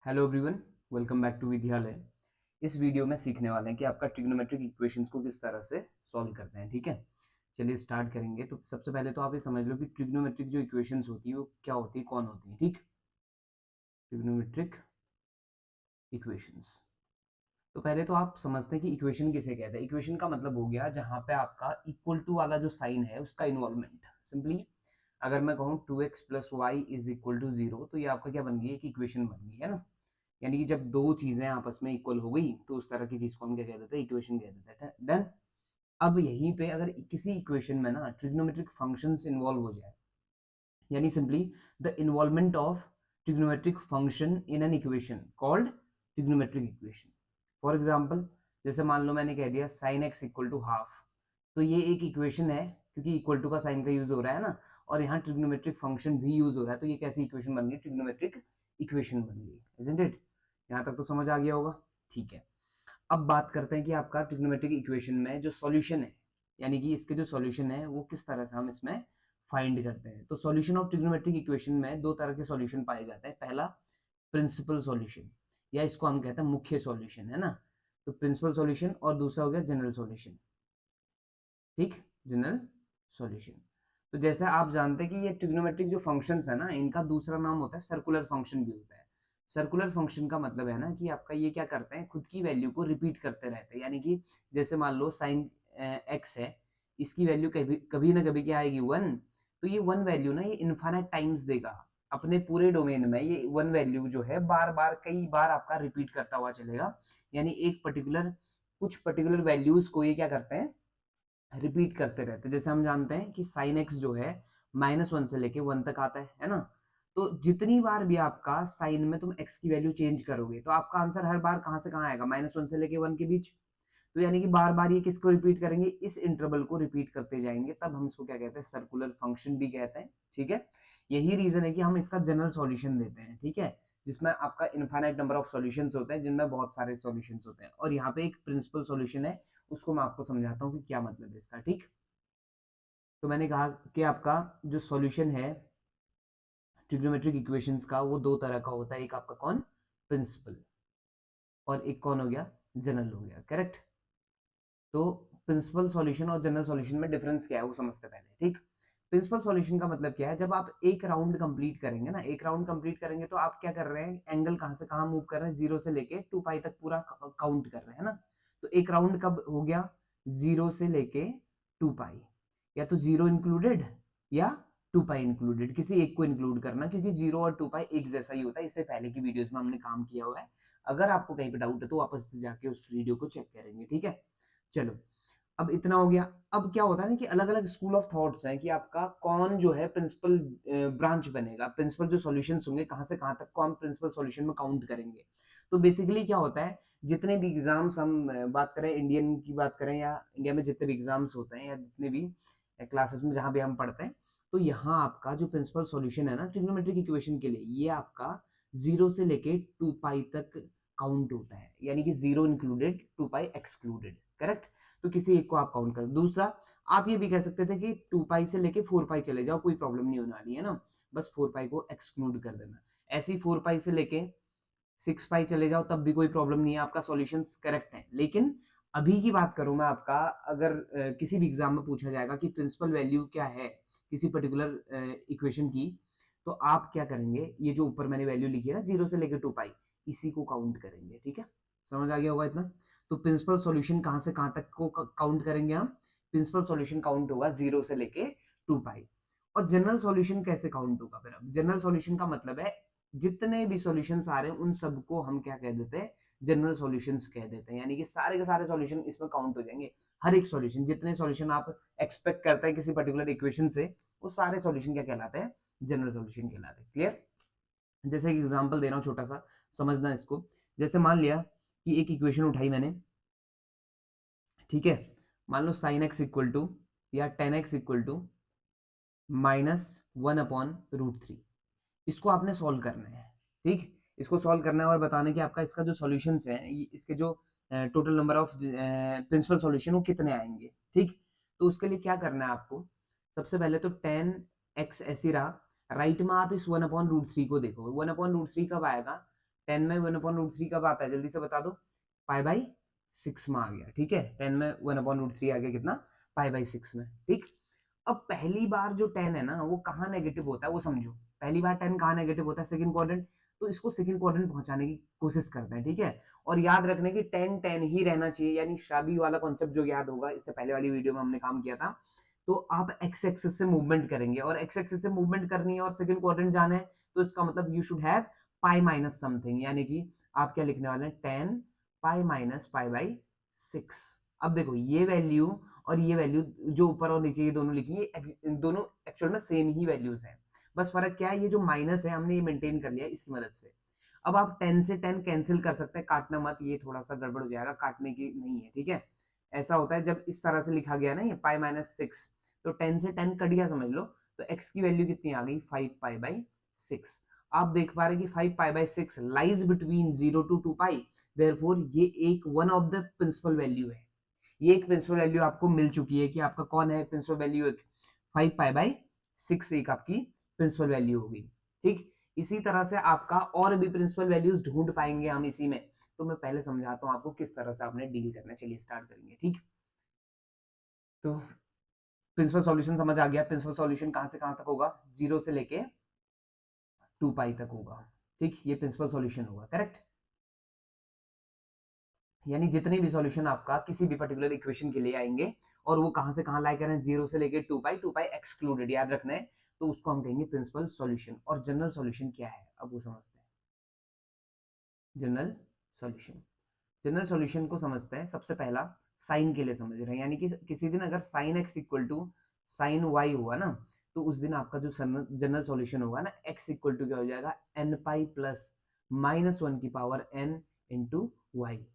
Hello everyone, welcome back to Vidyalaya. इस video में सीखने वाले हैं कि आपका ट्रिग्नोमेट्रिक इक्वेशंस को किस तरह से सॉल्व करते हैं। ठीक है, चलिए स्टार्ट करेंगे। तो सबसे पहले तो आप ये समझ लो कि ट्रिग्नोमेट्रिक जो इक्वेशंस होती है वो क्या होती है, कौन होती है। ठीक, ट्रिग्नोमेट्रिक इक्वेशंस। तो पहले तो आप समझते हैं कि इक्वेशन किसे कहते हैं। इक्वेशन का मतलब हो गया जहां पे आपका इक्वल टू वाला जो साइन है उसका इन्वॉल्वमेंट। सिंपली अगर मैं कहूँ 2x plus Y is equal to 0, तो ये आपका क्या बन गई, एक इक्वेशन बन गई है ना। यानी कि जब दो चीजें आपस में इक्वल हो गई तो उस तरह की चीज को हम क्या कह देते हैं, इक्वेशन कह देते हैं। डन। अब यहीं पे अगर किसी इक्वेशन में ना ट्रिग्नोमेट्रिक फंक्शंस इन्वॉल्व हो जाए, यानी simply the involvement of trigonometric function in an equation called trigonometric equation. For example, जैसे मान लो मैंने कह दिया sine X equal to half, तो ये एक इक्वेशन है क्योंकि इक्वल टू का साइन का यूज हो रहा है ना, और यहाँ ट्रिग्नोमेट्रिक फंक्शन भी यूज हो रहा है, तो ये कैसी इक्वेशन बन गई, ट्रिग्नोमेट्रिक इक्वेशन बन गई। Isn't it? यहाँ तक तो समझ आ गया होगा। ठीक है, अब बात करते हैं कि आपका ट्रिग्नोमेट्रिक इक्वेशन में जो सॉल्यूशन है, यानी कि इसके जो सॉल्यूशन है वो किस तरह से हम इसमें फाइंड करते हैं। तो सॉल्यूशन ऑफ ट्रिग्नोमेट्रिक इक्वेशन में दो तरह के सॉल्यूशन पाए जाते हैं। पहला प्रिंसिपल सॉल्यूशन, या इसको हम कहते हैं मुख्य सॉल्यूशन, है ना। तो प्रिंसिपल सॉल्यूशन, और दूसरा हो गया जनरल सॉल्यूशन। ठीक, जनरल सॉल्यूशन। तो जैसे आप जानते हैं कि ये ट्रिग्नोमेट्रिक जो फंक्शंस है ना, इनका दूसरा नाम होता है सर्कुलर फंक्शन भी होता है। सर्कुलर फंक्शन का मतलब है ना कि आपका ये क्या करते हैं, खुद की वैल्यू को रिपीट करते रहते हैं। यानी कि जैसे मान लो साइन एक्स है, इसकी वैल्यू कभी कभी ना कभी क्या आएगी, 1। तो ये 1 वैल्यू ना ये इनफाइनाइट टाइम्स देगा अपने पूरे डोमेन में। ये 1 वैल्यू जो है बार बार कई बार आपका रिपीट करता हुआ चलेगा। यानी एक पर्टिकुलर कुछ पर्टिकुलर वैल्यूज को ये क्या करते हैं, रिपीट करते रहते हैं। जैसे हम जानते हैं कि साइन एक्स जो है -1 से लेके 1 तक आता है ना। तो जितनी बार भी आपका साइन में तुम एक्स की वैल्यू चेंज करोगे तो आपका आंसर हर बार कहां से कहां आएगा, -1 से लेके 1 के बीच। तो यानी कि बार बार ये किसको रिपीट करेंगे, इस इंटरवल को रिपीट करते जाएंगे, तब हम इसको क्या कहते हैं, सर्कुलर फंक्शन भी कहते हैं। ठीक है, यही रीजन है कि हम इसका जनरल सॉल्यूशन देते हैं। ठीक है, जिसमें आपका इनफाइनाइट नंबर ऑफ सॉल्यूशंस होते हैं, जिनमें बहुत सारे सॉल्यूशंस होते हैं। और यहाँ पे एक प्रिंसिपल सॉल्यूशन है, उसको मैं आपको समझाता हूँ कि क्या मतलब है इसका। ठीक, तो मैंने कहा कि आपका जो सॉल्यूशन है ट्रिग्नोमेट्रिक इक्वेशंस का वो दो तरह का होता है। एक आपका कौन, प्रिंसिपल, और एक कौन हो गया, जनरल हो गया। करेक्ट। तो प्रिंसिपल सॉल्यूशन और जनरल सॉल्यूशन में डिफरेंस क्या है वो समझते पहले। ठीक, प्रिंसिपल सॉल्यूशन का मतलब क्या है, जब आप एक राउंड कंप्लीट करेंगे ना, एक राउंड कंप्लीट करेंगे तो आप क्या कर रहे हैं, एंगल कहां से कहां मूव कर रहे हैं, 0 से लेके 2 पाई तक पूरा काउंट कर रहे हैं ना। तो एक राउंड कब हो गया, 0 से लेके 2 पाई, या तो 0 इंक्लूडेड या 2 पाई इंक्लूडेड, किसी एक को इंक्लूड करना, क्योंकि 0 और 2 पाई एक जैसा ही होता है। इससे पहले की वीडियोस में हमने काम किया हुआ है। अगर आपको कहीं पे डाउट है तो वापस से जाके उस वीडियो को चेक करेंगे। ठीक है, चलो, अब इतना हो गया। अब क्या होता है ना कि अलग अलग स्कूल ऑफ थॉट्स हैं कि आपका कौन जो है प्रिंसिपल ब्रांच बनेगा। प्रिंसिपल जो सॉल्यूशंस होंगे कहां से कहां तक को हम प्रिंसिपल सॉल्यूशन में काउंट करेंगे। तो बेसिकली क्या होता है, जितने भी एग्जाम्स हम बात करें, इंडियन की बात करें या इंडिया में जितने भी एग्जाम्स होते हैं या जितने भी क्लासेस में जहां भी हम पढ़ते हैं, तो यहाँ आपका जो प्रिंसिपल सॉल्यूशन है ना ट्रिग्नोमेट्रिक इक्वेशन के लिए, ये आपका 0 से लेके 2 पाई तक काउंट होता है। यानी कि 0 इंक्लूडेड 2 पाई एक्सक्लूडेड। करेक्ट। तो किसी एक को आप काउंट कर। दूसरा, आप ये भी कह सकते थे कि 2 पाई से लेके 4 पाई चले जाओ, कोई प्रॉब्लम नहीं होने वाली है ना, बस 4 पाई को एक्सक्लूड कर देना। ऐसे ही 4 पाई से लेके 6 पाई चले जाओ, तब भी कोई प्रॉब्लम नहीं है, आपका सॉल्यूशन करेक्ट है। लेकिन अभी की बात करूं मैं आपका, अगर किसी भी एग्जाम में पूछा जाएगा कि प्रिंसिपल वैल्यू क्या है किसी पर्टिकुलर इक्वेशन की, तो आप क्या करेंगे, ये जो ऊपर मैंने वैल्यू लिखी है ना 0 से लेकर 2 पाई, इसी को काउंट करेंगे। ठीक है, समझ आ गया होगा इतना। तो प्रिंसिपल सॉल्यूशन कहां से कहां तक को काउंट करेंगे हम, प्रिंसिपल सॉल्यूशन काउंट होगा 0 से लेके 2 पाई। और जनरल सॉल्यूशन कैसे काउंट होगा फिर, अब जनरल सॉल्यूशन का मतलब है जितने भी सॉल्यूशंस आ रहे हैं उन सबको हम क्या कह देते हैं, जनरल सॉल्यूशंस कह देते हैं। यानी कि सारे के सारे सॉल्यूशन इसमें काउंट हो जाएंगे। हर एक सॉल्यूशन, जितने सॉल्यूशन आप एक्सपेक्ट करते हैं किसी पर्टिकुलर इक्वेशन से, वो सारे सॉल्यूशन क्या कहलाते हैं, जनरल सॉल्यूशन कहलाते हैं। क्लियर? जैसे एक एग्जांपल दे रहा हूं छोटा सा, समझना इसको। जैसे मान लिया कि एक इक्वेशन उठाई मैंने, ठीक है, मान लो साइन एक्स इक्वल टू या टेन एक्स इक्वल टू -1/√3। इसको आपने सॉल्व करना है। ठीक, इसको सॉल्व करना है और बताना कि आपका इसका जो सॉल्यूशंस है, इसके जो total number of principal solution वो कितने आएंगे। ठीक, तो उसके लिए क्या करना है आपको, सबसे पहले तो टेन एक्स ऐसी रहा, राइट में आप इस 1/√3 को देखो। 1/√3 कब आएगा, 10 में 1/√3 कब आता है, जल्दी से बता दो, π/6 में आ गया, ठीक है। 10 में 1/√3 आ गया कितना, π/6 में, ठीक। अब पहली बार जो 10 है ना वो कहाँ नेगेटिव होता है वो समझो, पहली बार 10 कहाँ नेगेटिव होता है, सेकंड क्वाड्रेंट, तो इसको सेकंड क्वाड्रेंट पहुंचाने की कोशिश करते हैं, ठीक है। और याद रखने की 10 10 ही रहना चाहिए, यानी शादी वाला कॉन्सेप्ट जो याद होगा, इससे पहले वाली वीडियो में हमने काम किया था। तो आप एक्स एक्सिस से मूवमेंट करेंगे और एक्स एक्सिस से मूवमेंट करनी है और सेकंड क्वाड्रेंट जाना है, तो इसका मतलब you should have pi minus something, यानी कि आप क्या लिखने वाले हैं, 10 पाई माइनस π/6। अब देखो ये वैल्यू और ये वैल्यू जो ऊपर और नीचे ये दोनों लिखी है, दोनों एक्चुअल में सेम ही वैल्यूज हैं, बस फर्क क्या है, ये जो माइनस है हमने ये मेंटेन कर लिया इसकी मदद से। अब आप 10 से 10 कैंसिल कर सकते हैं, काटना मत, ये थोड़ा सा गड़बड़ हो जाएगा, काटने की नहीं है, ठीक है। ऐसा होता है जब इस तरह से लिखा गया ना ये π-6, तो 10 से 10 कट गया समझ लो, तो x की वैल्यू कितनी आ गई, 5π/6। आप देख पा रहे कि 5π/6 लाइज बिटवीन 0 to 2π, देयरफॉर ये एक one of the principal value है, ये एक प्रिंसिपल वैल्यू आपको मिल चुकी है कि आपका कौन है प्रिंसिपल वैल्यू, एक 5π/6 एक आपकी प्रिंसिपल वैल्यू होगी, ठीक। इसी तरह से आपका और भी प्रिंसिपल वैल्यूज ढूंढ पाएंगे हम इसी में, तो मैं पहले समझाता हूं आपको किस तरह से आपने डील करना है, चलिए स्टार्ट करेंगे, ठीक। तो प्रिंसिपल सॉल्यूशन समझ आ गया, प्रिंसिपल सॉल्यूशन कहां से कहां तक होगा, 0 से लेके 2π तक होगा, ठीक, ये प्रिंसिपल सॉल्यूशन होगा, करेक्ट। यानी जितने भी सॉल्यूशन आपका किसी भी पर्टिकुलर इक्वेशन के लिए आएंगे और वो कहां से कहां लाई करें, 0 से लेके 2π एक्सक्लूडेड, याद रखना है, तो उसको हम कहेंगे प्रिंसिपल सॉल्यूशन। और जनरल सॉल्यूशन क्या है अब वो समझते हैं। जनरल सॉल्यूशन, जनरल सॉल्यूशन को समझते हैं, सबसे पहला साइन के लिए समझ रहे हैं, यानी कि किसी दिन अगर sine X equal to sine Y हुआ ना, तो उस दिन आपका जो जनरल सॉल्यूशन होगा ना, एक्स इक्वल टू क्या हो जाएगा, n π प्लस -1 की पावर n इंटू वाई।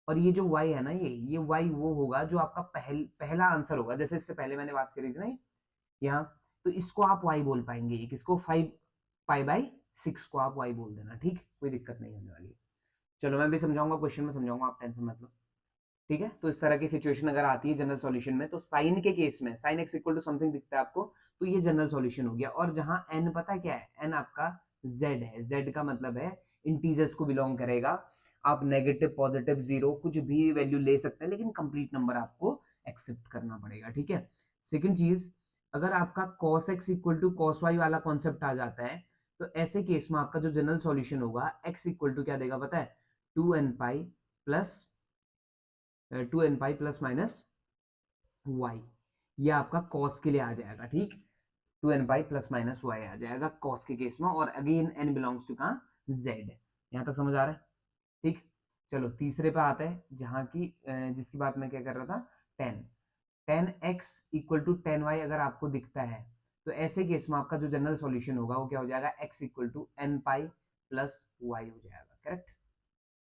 और ये जो y है ना, ये y वो होगा जो आपका पहला आंसर होगा, जैसे इससे पहले मैंने बात करी थी ना यहाँ, तो इसको आप y बोल पाएंगे, किसको, 5π/6 को आप y बोल देना, ठीक, कोई दिक्कत नहीं होने वाली। चलो मैं भी समझाऊंगा, क्वेश्चन में समझाऊंगा, आप टेंशन मत लो, ठीक है। तो इस तरह की सिचुएशन अगर आती है जनरल सॉल्यूशन में, तो साइन के केस में sine X equal to something दिखता है आपको, तो ये जनरल सॉल्यूशन हो गया। और जहां n पता है क्या है, n आपका z है, z का मतलब है इंटीजर्स को बिलोंग करेगा, आप नेगेटिव पॉजिटिव जीरो कुछ भी वैल्यू ले सकते हैं, लेकिन कंप्लीट नंबर आपको एक्सेप्ट करना पड़ेगा, ठीक है। सेकंड चीज, अगर आपका cos x equal to cos y वाला कॉन्सेप्ट आ जाता है, तो ऐसे केस में आपका जो जनरल सॉल्यूशन होगा, x इक्वल टू क्या देगा पता है, 2nπ plus 2nπ plus minus Y, ये आपका कॉस के लिए आ जाएगा, ठीक, 2nπ प्लस माइनस वाई आ जाएगा कॉस के केस में, और अगेन n बिलोंग्स टू कहाँ, z। यहाँ तक समझ आ रहा है, ठीक। चलो तीसरे पे आते हैं, जहां की जिसकी बात मैं क्या कर रहा था, 10x इक्वल टू 10y अगर आपको दिखता है, तो ऐसे केस में आपका जो जनरल सॉल्यूशन होगा वो क्या हो जाएगा, x equal to nπ plus Y हो जाएगा, करेक्ट,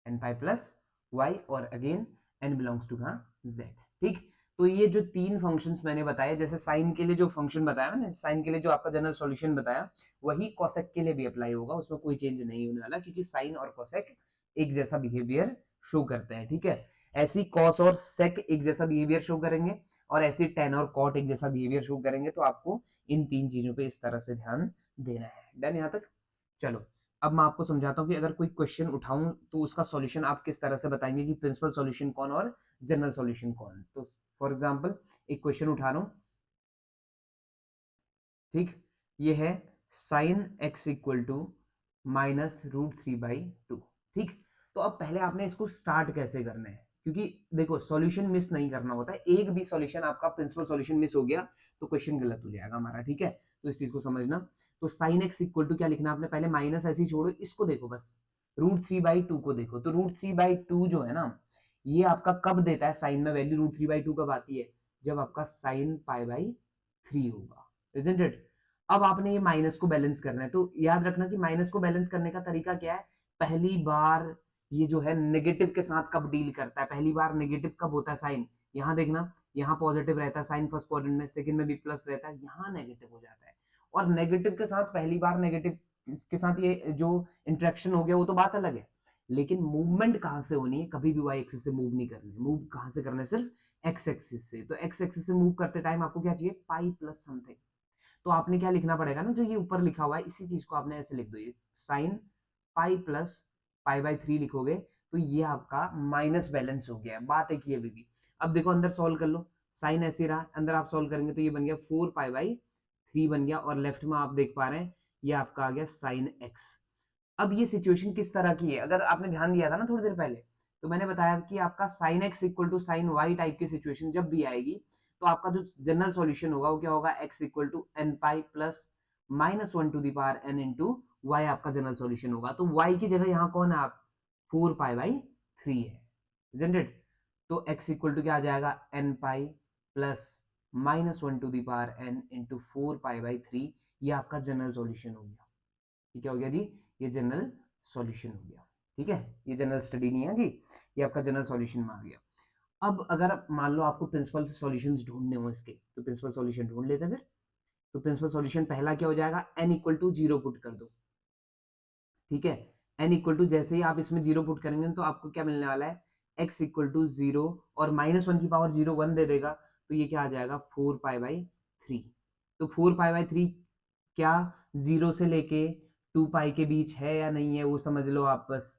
nπ प्लस वाई, और अगेन n बिलोंग्स टू कहाँ, z, ठीक। तो ये जो तीन फंक्शंस मैंने बताए, जैसे साइन के लिए जो फंक्शन बताया ना, साइन के लिए जो आपका जनरल सॉल्यूशन बताया, वही कोसेक के लिए भी अप्लाई होगा, उसमें कोई चेंज नहीं होने वाला, क्योंकि साइन और कोसेक एक जैसा बिहेवियर शो करते हैं, ठीक है। ऐसी कॉस और सेक एक जैसा बिहेवियर शो करेंगे, और ऐसी टेन और कॉट एक जैसा बिहेवियर शो करेंगे, तो आपको इन तीन चीजों पे इस तरह से ध्यान देना है। डन यहाँ तक। चलो अब मैं आपको समझाता हूँ कि अगर कोई क्वेश्चन उठाऊं तो उसका सॉल्यूशन आप किस तरह से बताएंगे कि प्रिंसिपल सॉल्यूशन कौन और जनरल सॉल्यूशन कौन। तो फॉर एग्जांपल एक क्वेश्चन उठा रहा हूं, ठीक, ये है साइन एक्स इक्वल टू -√3/2, ठीक। तो अब पहले आपने इसको स्टार्ट कैसे करना है, क्योंकि देखो सॉल्यूशन मिस नहीं करना होता है, एक भी सॉल्यूशन आपका प्रिंसिपल सॉल्यूशन मिस हो गया तो क्वेश्चन गलत हो जाएगा हमारा, ठीक है। तो इस चीज को समझना, तो साइन एक्स इक्वल टू क्या लिखना आपने, पहले माइनस ऐसे ही छोड़ो, इसको देखो बस, √3/2 को देखो, तो √3/2 जो है ना, ये आपका कब देता है साइन में वैल्यू, √3/2 कब आती है, जब आपका साइन π/3 होगा, इजंट इट। अब आपने ये माइनस को बैलेंस करना है, तो याद रखना कि माइनस को बैलेंस करने का तरीका क्या है, पहली बार ये जो है नेगेटिव के साथ कब डील करता है, पहली बार नेगेटिव कब होता है साइन, यहाँ देखना, यहाँ पॉजिटिव रहता है साइन फर्स्ट क्वाड्रेंट में, सेकंड में भी प्लस रहता है, यहाँ नेगेटिव हो जाता है। और नेगेटिव के साथ पहली बार नेगेटिव के साथ ये जो इंटरेक्शन हो गया वो तो बात अलग है, लेकिन मूवमेंट कहां से होनी है, कभी भी वाई एक्सिस से मूव नहीं करनी, मूव कहां से करना है, सिर्फ एक्स एक्सिस से। तो एक्स एक्सिस से मूव करते टाइम आपको क्या चाहिए, पाई प्लस समथिंग, तो आपने क्या लिखना पड़ेगा ना, जो ये ऊपर लिखा हुआ है इसी चीज को आपने ऐसे लिख दो, ये साइन पाई प्लस π/3 लिखोगे तो ये आपका माइनस बैलेंस हो गया, बात एक ये भी। अब देखो अंदर सॉल्व कर लो, साइन ऐसे रहा, अंदर आप सॉल्व करेंगे तो ये बन गया 4π/3 बन गया, और लेफ्ट में आप देख पा रहे हैं ये आपका आ गया साइन x। अब ये सिचुएशन किस तरह की है, अगर आपने ध्यान दिया था ना थोड़ी देर पहले, तो मैंने बताया कि आपका sine x equal to sine y type की सिचुएशन जब भी आएगी तो आपका जो जनरल सॉल्यूशन होगा वो क्या होगा, x equal to N pi plus -1 to the power n into y आपका जनरल सॉल्यूशन होगा। तो y की जगह यहाँ कौन है, आप 4π/3 है, isn't it? तो x इक्वल टू क्या आ जाएगा, n pi plus -1 to the power n into 4π/3, ये आपका जनरल सॉल्यूशन हो गया। ठीक है, हो गया जी, ये जनरल सॉल्यूशन हो गया। ठीक है, ये जनरल स्टडी नहीं है जी, ये आपका जनरल सॉल्यूशन में आ गया। अब अगर मान लो आपको प्रिंसिपल सॉल्यूशंस ढूंढने हो इसके, तो प्रिंसिपल सॉल्यूशन ढूंढ लेते हैं फिर। तो प्रिंसिपल सॉल्यूशन पहला क्या हो जाएगा, n इक्वल टू 0 पुट कर दो। ठीक है, n इक्वल टू जैसे ही आप इसमें 0 पुट करेंगे तो आपको क्या मिलने वाला है, x इक्वल टू 0 और -1 की पावर 0 1 दे देगा, तो ये क्या आ जाएगा 4π/3। तो 4π/3 क्या 0 से लेके 2 पाई के बीच है या नहीं है वो समझ लो आप बस।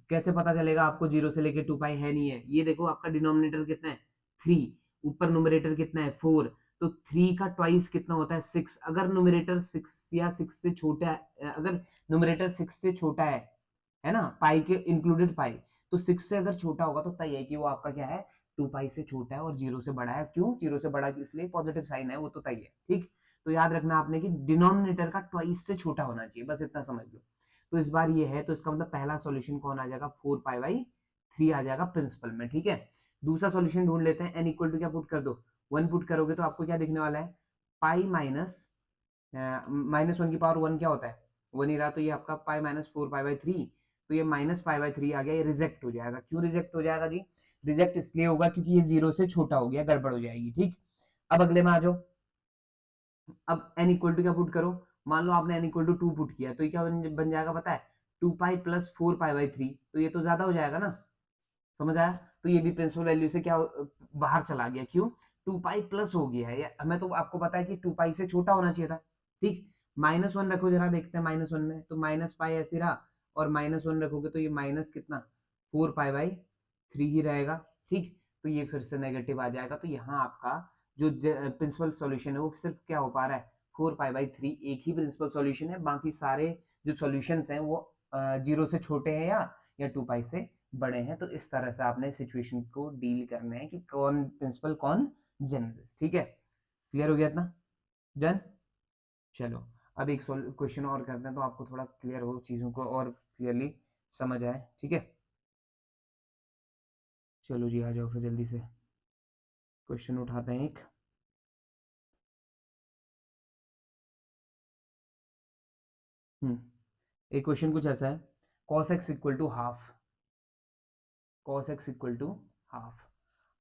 कैसे पता चलेगा आपको 0 से लेके 2 पाई है नहीं है, ये देखो आपका डिनोमिनेटर कितना है 3, ऊपर न्यूमरेटर कितना है 4, तो 3 का ट्वाइस कितना होता है 6। अगर न्यूमरेटर 6 या 6 से छोटा है, अगर न्यूमरेटर 6 से छोटा है ना, पाई के इंक्लूडेड पाई, तो 6 से अगर छोटा होगा तो तय है कि वो आपका क्या है 2 पाई से छोटा है और 0 से बड़ा है। क्यों 0 से बड़ा, इसलिए पॉजिटिव साइन है वो तो तय है। ठीक, तो याद रखना आपने कि डिनोमिनेटर का ट्वाइस से छोटा होना चाहिए, बस इतना समझ लो। तो इस बार ये है, तो इसका मतलब पहला सॉल्यूशन कौन आ जाएगा, 4π/3 आ जाएगा प्रिंसिपल में। ठीक है, दूसरा सॉल्यूशन ढूंढ लेते हैं, n इक्वल टू क्या पुट कर दो, 1 पुट करोगे तो आपको क्या दिखने वाला है, पाई -1 की पावर 1 क्या होता है 1 ही रहा, तो ये आपका पाई -4π/3, तो ये -π/3 आ गया, ये रिजेक्ट हो जाएगा। क्यों रिजेक्ट हो जाएगा जी, रिजेक्ट इसलिए होगा क्योंकि ये 0 से छोटा हो गया, गड़बड़ हो जाएगी। ठीक, अब अगले में आ जाओ। अब n इक्वल टू क्या पुट करो, मान लो आपने n इक्वल टू 2 पुट किया, तो ये क्या बन जाएगा पता है, 2 पाई प्लस 4π/3, तो ये तो ज्यादा हो जाएगा ना, समझ आया? तो ये भी प्रिंसिपल वैल्यू से क्या बाहर चला गया, क्यों 2 पाई प्लस हो गया है, हमें तो आपको पता है कि 2 पाई से छोटा होना चाहिए था। ठीक, -1 रखो जरा, देखते हैं -1 में, तो माइनस पाई ऐसे रहा, और -1 रखोगे तो ये माइनस कितना 4π/3 ही रहेगा। ठीक, तो ये फिर से नेगेटिव आ जाएगा, तो यहाँ आपका जो प्रिंसिपल सॉल्यूशन है वो सिर्फ क्या हो पा रहा है 4π/3, एक ही प्रिंसिपल सॉल्यूशन है, बाकी सारे जो सॉल्यूशंस हैं वो 0 से छोटे हैं या 2 पाई से बड़े हैं। तो इस तरह से आपने सिचुएशन को डील करना है कि कौन प्रिंसिपल कौन जनरल। ठीक है, क्लियर हो गया इतना, डन। चलो अब एक क्वेश्चन और करते हैं तो आपको थोड़ा क्लियर हो, चीजों को और क्लियरली समझ आए। ठीक है, चलो जी आ जाओ फिर जल्दी से क्वेश्चन उठाते हैं एक। एक क्वेश्चन कुछ ऐसा है, cos x equal to half, cos x equal to half.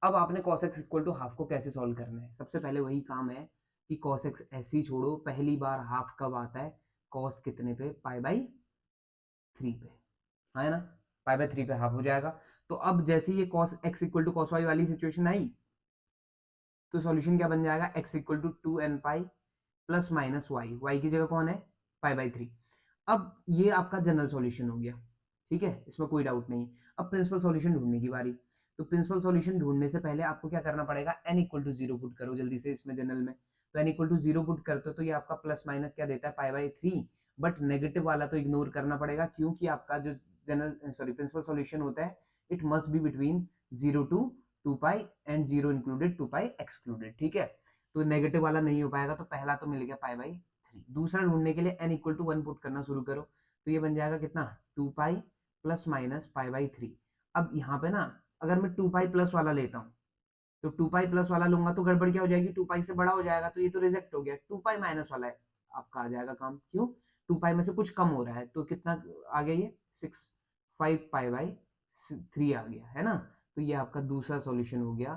अब आपने cos x equal to half को कैसे सॉल्व करना है, सबसे पहले वही काम है कि cos x ऐसे ही छोड़ो, पहली बार हाफ कब आता है, cos कितने पे, π/3 पे, है ना, π/3 पे हाफ हो जाएगा। तो अब जैसे ये cos x equal to cos y वाली सिचुएशन आई, तो सॉल्यूशन क्या बन जाएगा, x equal to 2n pi plus minus Y, Y की जगह कौन है π/3। अब ये आपका जनरल सॉल्यूशन हो गया। ठीक है, इसमें कोई डाउट नहीं। अब प्रिंसिपल सॉल्यूशन ढूंढने की बारी। तो प्रिंसिपल सॉल्यूशन ढूंढने से पहले आपको क्या करना पड़ेगा, n इक्वल टू 0 पुट करो जल्दी से इसमें जनरल में। तो n इक्वल टू 0 पुट करते हो तो ये आपका प्लस माइनस क्या देता है π/3, बट नेगेटिव वाला तो इग्नोर करना पड़ेगा, क्योंकि आपका जो जनरल सॉरी प्रिंसिपल सॉल्यूशन होता है it must be between 0 to 2 pi and 0 included 2 pi excluded. ठीक है, तो नेगेटिव वाला नहीं हो पाएगा, तो पहला तो मिल गया π/3। दूसरा ढूंढने के लिए n इक्वल टू 1 पुट करना शुरू करो, तो ये बन जाएगा कितना 2 पाई प्लस माइनस π/3। अब यहाँ पे ना अगर मैं 2 पाई प्लस वाला लेता हूँ, तो 2 पाई प्लस वाला लूंगा तो गड़बड़ क्या हो जाएगी, 2 पाई से बड़ा हो जाएगा, तो ये तो रिजेक्ट हो गया। 2 पाई माइनस वाला है आपका आ जाएगा काम, क्यों 2 पाई में से कुछ कम हो रहा है, तो कितना आ गया ये 5π/3 आ गया, है ना। तो ये आपका दूसरा सॉल्यूशन हो गया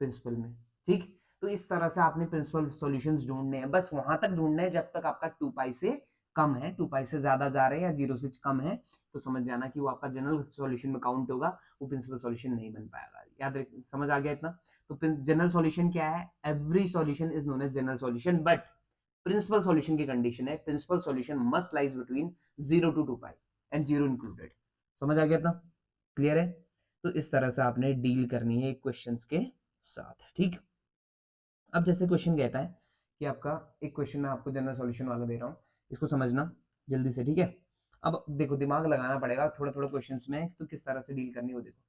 प्रिंसिपल में। ठीक, तो इस तरह से आपने प्रिंसिपल सॉल्यूशंस ढूंढने हैं, बस वहां तक ढूंढने हैं जब तक आपका 2 पाई से कम है, 2 पाई से ज्यादा जा रहे हैं या 0 से कम है, तो समझ जाना कि वो आपका जनरल सॉल्यूशन में काउंट होगा, वो प्रिंसिपल सॉल्यूशन नहीं बन पाएगा। याद रख, समझ आ गया इतना। तो जनरल सॉल्यूशन क्या है, every solution is known as general solution, but principal solution की कंडीशन है principal solution must lies between 0 to 2 pi and 0 included. समझ आ गया इतना? क्लियर है? तो इस तरह से आपने डील करनी है क्वेश्चंस के साथ, ठीक। अब जैसे क्वेश्चन कहता है कि आपका एक क्वेश्चन मैं आपको जनरल सॉल्यूशन वाला दे रहा हूँ, इसको समझना जल्दी से, ठीक है। अब देखो दिमाग लगाना पड़ेगा थोड़ा थोड़ा क्वेश्चंस में, तो किस तरह से डील करनी हो देखो।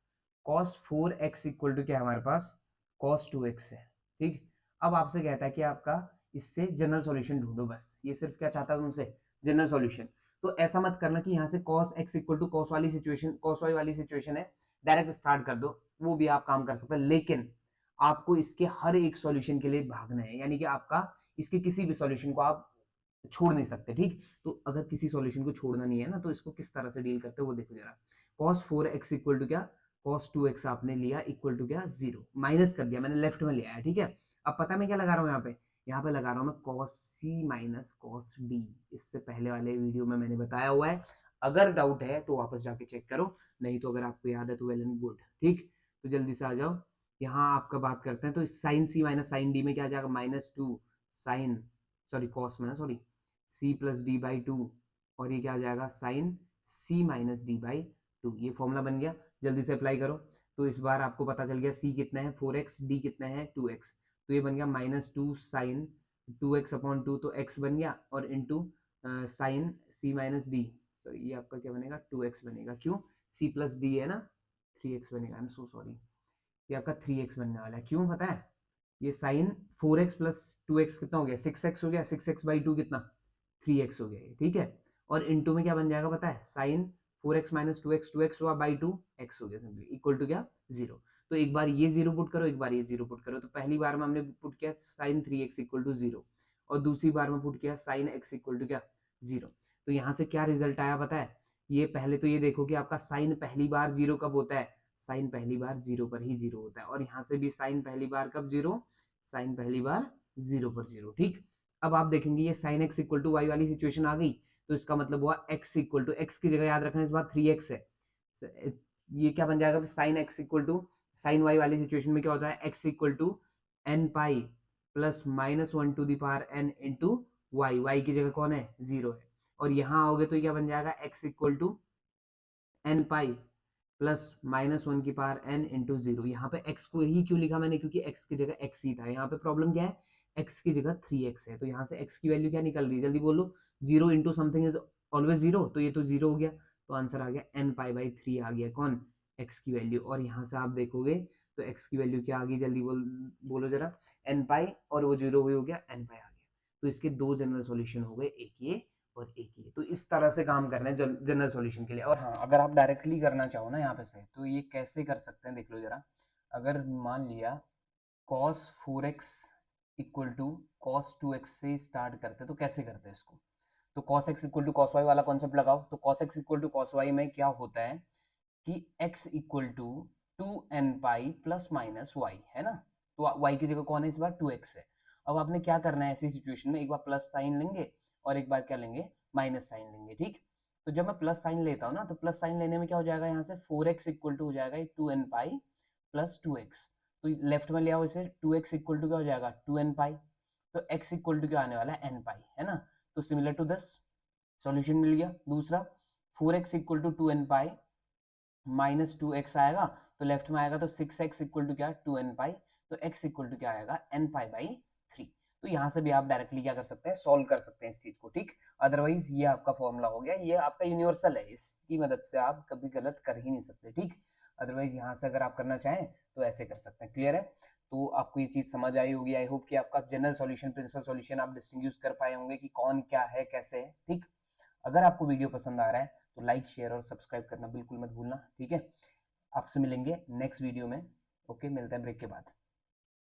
cos 4x इक्वल टू क्या है हमारे पास, cos 2x है, ठीक। अब आपसे कहता है कि आपका इससे जनरल सॉल्यूशन ढूंढो, बस ये सिर्फ क्या चाहता है तुमसे, जनरल सॉल्यूशन। तो ऐसा मत करना कि यहाँ से cos x equal to cos वाली सिचुएशन, cos y वाली सिचुएशन है, डायरेक्ट स्टार्ट कर दो, वो भी आप काम कर सकते हैं, लेकिन आपको इसके हर एक सॉल्यूशन के लिए भागना है, यानी कि आपका इसके किसी भी सॉल्यूशन को आप छोड़ नहीं सकते, ठीक। तो अगर किसी सॉल्यूशन को छोड़ना नहीं है ना, तो इसको किस तरह से डील करते हैं वो देखो जरा। cos 4x इक्वल टू क्या, cos 2x आपने लिया इक्वल टू क्या, 0, माइनस कर दिया मैंने, लेफ्ट में लिया है, ठीक है। अब पता मैं क्या लगा रहा हूँ यहाँ पे लगा रहा हूँ मैं cos c minus cos d, इससे पहले वाले वीडियो में मैंने बताया हुआ है, अगर डाउट है तो वापस जाके चेक करो, नहीं तो अगर आपको याद है तो वेल एंड गुड, ठीक। तो जल्दी से आ जाओ, यहाँ आपका बात करते हैं, तो sine C minus sine D में क्या आ जाएगा, -2 साइन, सॉरी कॉस में, sorry C plus D by 2, और ये क्या आ जाएगा, sine C minus D by 2, ये फॉर्मूला बन गया, जल्दी से अप्लाई करो। तो इस बार आपको पता चल गया सी कितना है 4x, डी कितना है 2x, तो ये बन गया -2 साइन 2x अपॉन 2, तो x बन गया, और into sine C minus D, sorry ये आपका क्या बनेगा 2x बनेगा, क्यों, सी प्लस डी है ना, 3x बनेगा, आई एम सो सॉरी, ये आपका 3x बनने वाला है, क्यों पता है, ये साइन 4x प्लस 2x कितना हो गया, 6x हो गया, 6x बाई 2 कितना, 3x हो गया ये, ठीक है। और इनटू में क्या बन जाएगा पता है, साइन 4x माइनस 2x हुआ बाई 2x हो गया, सिंपली इक्वल टू क्या, 0। तो एक बार ये 0 पुट करो, एक बार ये 0 पुट करो, तो पहली बार में हमने पुट किया साइन 3x इक्वल टू 0, और दूसरी बार में पुट किया साइन x इक्वल टू क्या, 0। तो यहाँ से क्या रिजल्ट आया पता है, ये पहले तो ये देखो कि आपका साइन पहली बार 0 कब होता है, साइन पहली बार 0 पर ही 0 होता है, और यहाँ से भी साइन पहली बार कब 0, साइन पहली बार 0 पर 0, ठीक। अब आप देखेंगे ये sine x equal to Y वाली सिचुएशन आ गई, तो इसका मतलब हुआ x इक्वल टू, x की जगह याद रखना इस बार 3x है, ये क्या बन जाएगा फिर sine x equal to, sine Y वाली सिचुएशन में क्या होता है, x equal to N pi plus -1 to the power n into Y, Y की जगह कौन है, 0 है, और यहाँ आओगे तो क्या बन जाएगा, x equal to N pi plus -1 की पावर n इंटू 0, यहाँ पे x को ही क्यों लिखा मैंने, क्योंकि x की जगह x ही था, यहाँ पे प्रॉब्लम क्या है, x की जगह 3x है, तो यहाँ से x की वैल्यू क्या निकल रही है, जल्दी बोलो, 0 इंटू समथिंग इज ऑलवेज 0, तो ये तो 0 हो गया, तो आंसर आ गया n पाई बाई 3 आ गया, कौन, x की वैल्यू। और यहाँ से आप देखोगे तो x की वैल्यू क्या आ गई, जल्दी बोलो जरा, n पाई, और वो 0 हो गया, n पाई आ गया, तो इसके दो जनरल सॉल्यूशन हो गए, एक ये और एक ये। तो इस तरह से काम करना है जनरल सॉल्यूशन के लिए। और हाँ, अगर आप डायरेक्टली करना चाहो ना यहाँ पे से, तो ये कैसे कर सकते हैं देख लो जरा। अगर मान लिया cos 4x equal to cos 2x से स्टार्ट करते हैं, तो कैसे करते हैं इसको, तो cos x equal to cos y वाला कॉन्सेप्ट लगाओ, तो cos x equal to cos y में क्या होता है कि x equal to 2n pi plus minus y है ना, तो y की जगह कौन है इस बार, 2x है। अब आपने क्या करना है ऐसी सिचुएशन में, एक बार प्लस साइन लेंगे और एक बार क्या लेंगे, माइनस साइन लेंगे, ठीक। तो जब मैं प्लस साइन लेता हूँ ना, तो प्लस साइन लेने में क्या हो जाएगा, यहाँ से 4x इक्वल टू हो जाएगा 2n पाई प्लस 2x, तो लेफ्ट में ले आओ इसे, 2x इक्वल टू क्या हो जाएगा, 2n पाई, तो x इक्वल टू क्या आने वाला है, n पाई, है ना। तो सिमिलर टू दिस सॉल्यूशन मिल गया। दूसरा 4x equal to 2n pi -2x आएगा, तो लेफ्ट में आएगा तो 6x इक्वल टू क्या, 2n पाई, तो x इक्वल टू क्या आएगा, n पाई बाई 3। तो यहाँ से भी आप डायरेक्टली क्या कर सकते हैं, सॉल्व कर सकते हैं इस चीज को, ठीक। अदरवाइज ये आपका फॉर्मूला हो गया, ये आपका यूनिवर्सल है, इसकी मदद से आप कभी गलत कर ही नहीं सकते, ठीक। अदरवाइज यहाँ से अगर आप करना चाहें तो ऐसे कर सकते हैं, क्लियर है। तो आपको ये चीज समझ आई होगी, आई होप कि आपका जनरल सॉल्यूशन, प्रिंसिपल सॉल्यूशन आप डिस्टिंग्विश कर पाए होंगे कि कौन क्या है, कैसे है, ठीक। अगर आपको वीडियो पसंद आ रहा है तो लाइक, शेयर और सब्सक्राइब करना बिल्कुल मत भूलना, ठीक है। आपसे मिलेंगे नेक्स्ट वीडियो में, ओके, मिलते हैं ब्रेक के बाद।